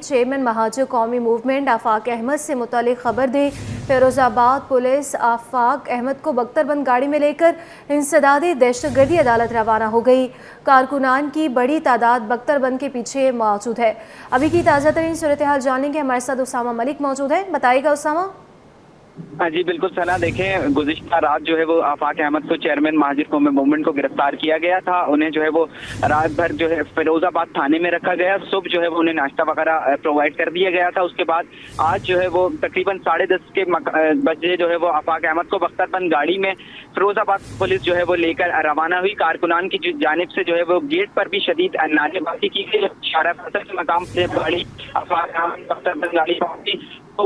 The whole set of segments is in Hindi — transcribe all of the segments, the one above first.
चेयरमैन महाजिर कौमी मूवमेंट आफाक अहमद से मुतालिक खबर दी। फिरोजाबाद पुलिस आफाक अहमद को बख्तरबंद गाड़ी में लेकर इंसदादी दहशतगर्दी अदालत रवाना हो गई। कारकुनान की बड़ी तादाद बख्तरबंद के पीछे मौजूद है। अभी की ताज़ा तरीन सूरत हाल जानेंगे, हमारे साथ उसामा मलिक मौजूद है। बताइएगा उसामा। जी बिल्कुल सना, देखें गुज़िश्ता रात जो है वो आफाक अहमद को चेयरमैन महाजिर कौमी मूवमेंट को गिरफ्तार किया गया था। उन्हें जो है वो रात भर जो है फिरोजाबाद थाने में रखा गया। सुबह जो है वो उन्हें नाश्ता वगैरह प्रोवाइड कर दिया गया था। उसके बाद आज जो है वो तकरीबन 10:30 के बजे जो है वो आफाक अहमद को बख्तरबंद गाड़ी में फिरोजाबाद पुलिस जो है वो लेकर रवाना हुई। कारकुनान की जानिब से जो है वो गेट पर भी शदीद नारेबाजी की गई। शारा फैसल के मकाम से गाड़ी आफाक अहमद बख्तरबंद गाड़ी पहुंची तो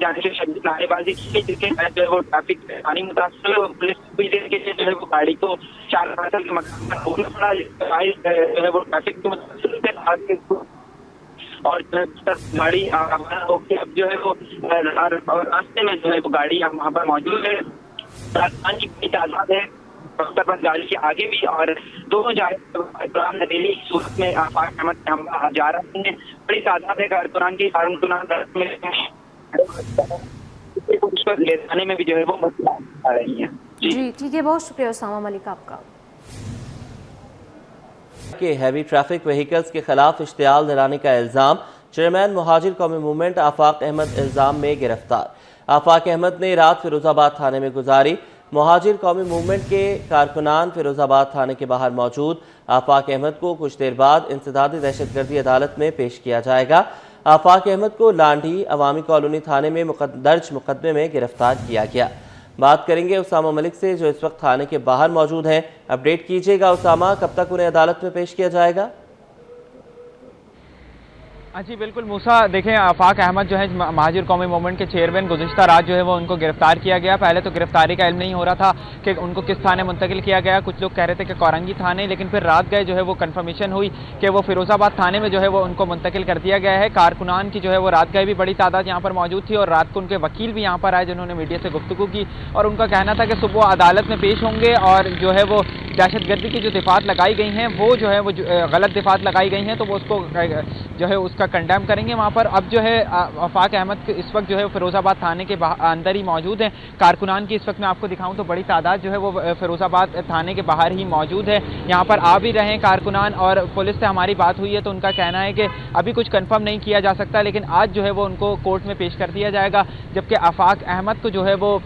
जाने से शदीद नारेबाजी की गई, जिसके तहत जो है वो ट्रैफिक पानी मुतासर हुई। पुलिस के लिए जो है वो गाड़ी को शारा फैसल के मकाम पर रोकना पड़ा, जो है वो ट्रैफिक के मुतासर और गाड़ी होकर अब जो है वो रास्ते में जो है वो गाड़ी वहाँ पर मौजूद है। राजस्थान की बड़ी तादाद है बख्तरबंद गाड़ी के आगे भी, और दोनों नदीली सूरत में आफाक अहमद हम जा रहे हैं। बड़ी तादाद है कारकुनान की। कारकुनान ले जाने में भी जो है वो आ रही है। जी ठीक है, बहुत शुक्रिया उसामा मलिक आपका। के हैवी ट्रैफिक व्हीकल्स के खिलाफ इश्तियाल दिलाने का इल्ज़ाम, चेयरमैन महाजिर कौमी मूवमेंट आफाक अहमद इल्ज़ाम में गिरफ्तार। आफाक अहमद ने रात फिरोजाबाद थाने में गुजारी। महाजिर कौमी मूवमेंट के कारकुनान फिरोजाबाद थाने के बाहर मौजूद आफाक अहमद को कुछ देर बाद इंसदादी दहशतगर्दी अदालत में पेश किया जाएगा। आफाक अहमद को लांडी अवामी कॉलोनी थाने में दर्ज मुकदमे में गिरफ्तार किया गया। बात करेंगे उसामा मलिक से जो इस वक्त थाने के बाहर मौजूद हैं। अपडेट कीजिएगा उसामा, कब तक उन्हें अदालत में पेश किया जाएगा? जी बिल्कुल मूसा, देखें आफाक अहमद जो है महाजिर कौमी मूवमेंट के चेयरमैन, गुज़िश्ता रात जो है वो उनको गिरफ्तार किया गया। पहले तो गिरफ्तारी का इल्म नहीं हो रहा था कि उनको किस थाने मुंतकिल किया गया। कुछ लोग कह रहे थे कि कोरंगी थाने, लेकिन फिर रात गए जो है वो कन्फर्मेशन हुई कि वो फिरोजाबाद थाने में जो है वो उनको मुंतकिल कर दिया गया है। कारकुनान की जो है वो रात गए भी बड़ी तादाद यहाँ पर मौजूद थी और रात को उनके वकील भी यहाँ पर आए जिन्होंने मीडिया से गुफ्तगू की और उनका कहना था कि सुबह अदालत में पेश होंगे और जो है वो दहशतगर्दी की जो दिफात लगाई गई हैं वो जो है वो गलत दिफात लगाई गई हैं तो वो उसको जो है उसका कंडेम करेंगे वहाँ पर। अब जो है आफाक अहमद इस वक्त जो है फिरोजाबाद थाने के अंदर ही मौजूद हैं। कारकुनान की इस वक्त मैं आपको दिखाऊं तो बड़ी तादाद जो है वो फिरोजाबाद थाने के बाहर ही मौजूद है। यहाँ पर आ भी रहे हैं कारकुनान और पुलिस से हमारी बात हुई है तो उनका कहना है कि अभी कुछ कंफर्म नहीं किया जा सकता, लेकिन आज जो है वो उनको कोर्ट में पेश कर दिया जाएगा। जबकि आफाक अहमद को जो है वो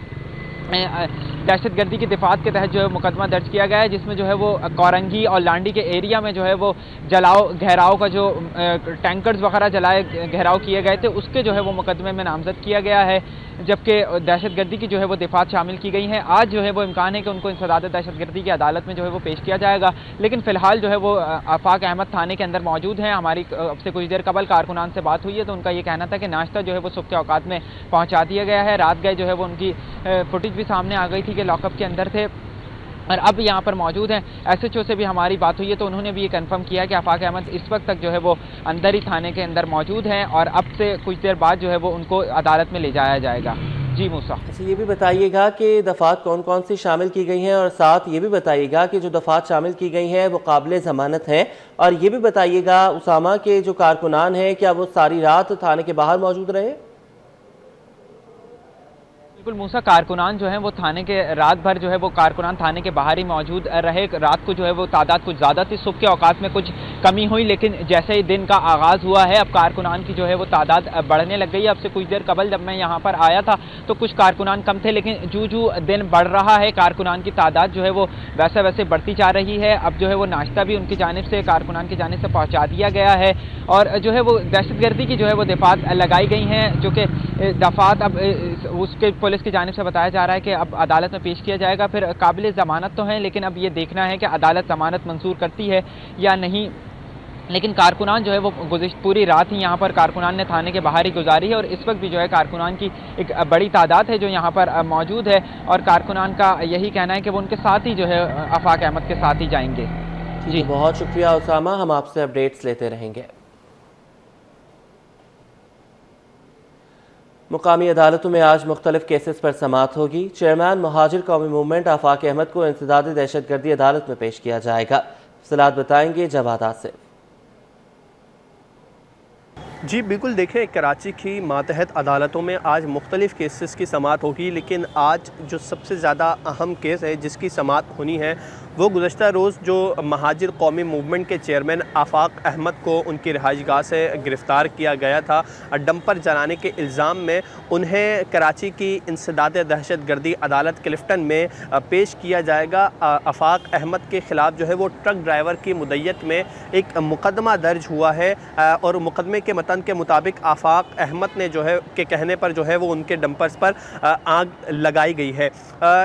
दहशतगर्दी की दिफात के तहत जो है मुकदमा दर्ज किया गया है, जिसमें जो है वो कोरंगी और लांडी के एरिया में जो है वो घेराव का जो टैंकर्स वगैरह जलाए घेराव किए गए थे उसके जो है वो मुकदमे में नामजद किया गया है। जबकि दहशतगर्दी की जो है वो दिफात शामिल की गई हैं। आज जो है वो इम्कान है कि उनको इंसदाद दहशतगर्दी की अदालत में जो है वो पेश किया जाएगा, लेकिन फ़िलहाल जो है वो आफाक अहमद थाने के अंदर मौजूद हैं। हमारी अब से कुछ देर कबल कारकुनान से बात हुई है तो उनका ये कहना था कि नाश्ता जो है वो सुबह के औकात में पहुँचा दिया गया है। रात गए जो है वो उनकी फुटेज भी सामने आ गई थी कि लॉकअप के अंदर थे और अब यहाँ पर मौजूद हैं। SHO से भी हमारी बात हुई है तो उन्होंने भी ये कंफर्म किया कि आफाक अहमद इस वक्त तक जो है वो अंदर ही थाने के अंदर मौजूद हैं और अब से कुछ देर बाद जो है वो उनको अदालत में ले जाया जाएगा। जी मूसा। अच्छा, ये भी बताइएगा कि दफ़ात कौन कौन सी शामिल की गई हैं और साथ ये भी बताइएगा कि जो दफ़ात शामिल की गई हैं वो काबिल ज़मानत हैं, और ये भी बताइएगा उसामा के जो कारकुनान हैं क्या वो सारी रात थाने के बाहर मौजूद रहे? बिल्कुल मूसा, कारकुनान जो है वो थाने के रात भर जो है वो कारकुनान थाने के बाहर ही मौजूद रहे। रात को जो है वो तादाद कुछ ज़्यादा थी, सुबह के औकात में कुछ कमी हुई, लेकिन जैसे ही दिन का आगाज़ हुआ है अब कारकुनान की जो है वो तादाद बढ़ने लग गई है। अब से कुछ देर कबल जब मैं यहाँ पर आया था तो कुछ कारकुनान कम थे, लेकिन जू दिन बढ़ रहा है कारकुनान की तादाद जो है वो वैसे वैसे बढ़ती जा रही है। अब जो है वो नाश्ता भी उनकी जानिब से कारकुनान की जानिब से पहुँचा दिया गया है और जो है वो दहशतगर्दी की जो है वो दिफात लगाई गई हैं, जो कि दफात अब उसके पुलिस की जानिब से बताया जा रहा है कि अब अदालत में पेश किया जाएगा। फिर काबिल ज़मानत तो है, लेकिन अब ये देखना है कि अदालत ज़मानत मंजूर करती है या नहीं। लेकिन कारकुनान जो है वो पूरी रात ही यहाँ पर कारकुनान ने थाने के बाहर ही गुजारी है और इस वक्त भी जो है कारकुनान की एक बड़ी तादाद है जो यहाँ पर मौजूद है और कारकुनान का यही कहना है कि वो उनके साथ ही जो है आफाक अहमद के साथ ही जाएंगे। जी बहुत शुक्रिया उसामा, हम आपसे अपडेट्स लेते रहेंगे। मुकामी अदालतों में आज मुख्तलिफ केसेस पर समाअत होगी। चेयरमैन महाजिर कौमी मूवमेंट आफाक अहमद को इंसदादी दहशतगर्दी अदालत में पेश किया जाएगा। तफसीलात बताएंगे जवाद आसिफ। जी बिल्कुल, देखें कराची की मातहत अदालतों में आज मुख्तलिफ़ केसेस की समाअत होगी, लेकिन आज जो सबसे ज़्यादा अहम केस है जिसकी समाअत होनी है वो गुज़श्ता रोज़ जो महाजिर कौमी मूवमेंट के चेयरमैन आफाक अहमद को उनकी रिहाइशगाह से गिरफ़्तार किया गया था। डंपर जलाने के इल्ज़ाम में उन्हें कराची की इंसदाद दहशत गर्दी अदालत क्लिफ्टन में पेश किया जाएगा। आफाक अहमद के ख़िलाफ़ जो है वो ट्रक ड्राइवर की मुद्दत में एक मुकदमा दर्ज हुआ है और मुकदमे के मतन के मुताबिक आफाक अहमद ने जो है के कहने पर जो है वो उनके डंपर्स पर आग लगाई गई है।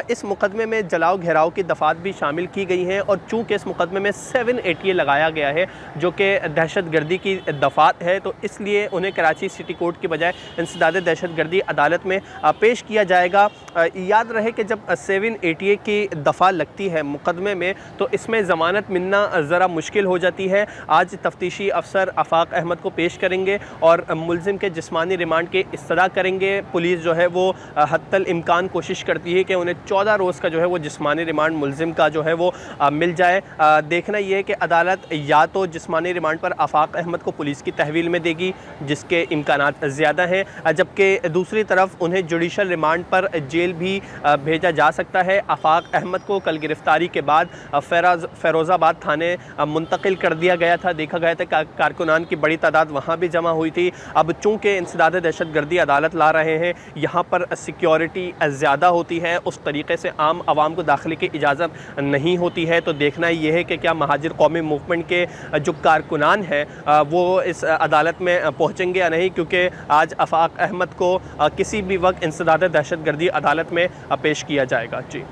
इस मुकदमे में जलाओ घेराव की दफ़ात भी शामिल की गई हैं और चूँकि इस मुकदमे में 7ATA लगाया गया है जो कि दहशत गर्दी की दफ़ात है, तो इसलिए उन्हें कराची सिटी कोर्ट की बजाय इंसदाद दहशत गर्दी अदालत में पेश किया जाएगा। याद रहे कि जब 7ATA की दफ़ा लगती है मुकदमे में तो इसमें ज़मानत मिलना ज़रा मुश्किल हो जाती है। आज तफ्तीशी अफसर आफाक अहमद को पेश करेंगे और मुलजिम के जिस्मानी रिमांड के इस्तदा करेंगे। पुलिस जो है वो हत्तल इम्कान कोशिश करती है कि उन्हें 14 रोज़ का जो है वो जिस्मानी रिमांड मुलजिम का जो है वो मिल जाए। देखना ये है कि अदालत या तो जिस्मानी रिमांड पर आफाक अहमद को पुलिस की तहवील में देगी जिसके इम्कानात ज़्यादा हैं, जबकि दूसरी तरफ उन्हें जुडिशल रिमांड पर जेल भी भेजा जा सकता है। आफाक अहमद को कल गिरफ़्तारी के बाद फ़िरोज़ाबाद थाने मुंतकिल कर दिया गया था। देखा गया था कारकुनान की बड़ी तादाद वहाँ भी जमा हुई थी। अब चूँकि इंसदाद दहशत गर्दी अदालत ला रहे हैं, यहाँ पर सिक्योरिटी ज़्यादा होती है, उस तरीके से आम आवाम को दाखिले की इजाज़त नहीं होती है। तो देखना ये है कि क्या महाजिर कौमी मूवमेंट के जो कारकुनान हैं वो इस अदालत में पहुँचेंगे या नहीं, क्योंकि आज आफाक अहमद को किसी भी वक्त इंसदाद दहशत गर्दी अदालत में पेश किया जाएगा। जी।